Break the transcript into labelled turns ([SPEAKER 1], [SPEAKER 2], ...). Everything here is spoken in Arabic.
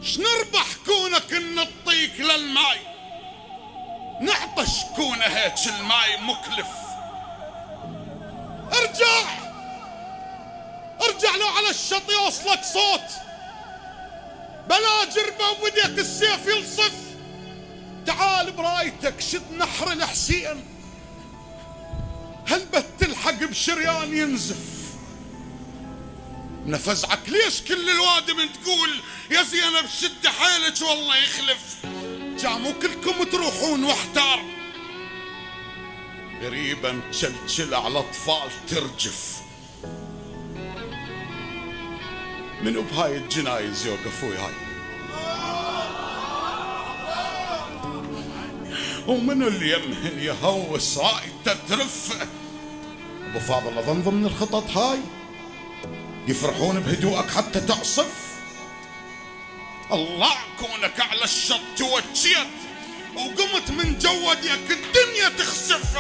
[SPEAKER 1] شنربح كونك نطيك للماي، نعطش كون هيك الماي مكلف. ارجع لو على الشط يوصلك صوت بلا جربة وبديك السيف يلصف. تعال برايتك شد نحر الحسين، هل بتلحق بشريان ينزف. نفزعك ليش كل الوادم تقول يا زينب شد حيلك والله يخلف. جامو كلكم تروحون واحتار، قريبا تشلشل على اطفال ترجف. منو بهاي الجنايز يوقفوا هاي، ومنو اللي يمهن يهوس رايته ترف. ابو فاضل اظن ضمن الخطط هاي يفرحون بهدوءك حتى تعصف. الله كونك على الشط توجيت وقمت من جودك الدنيا تخسف.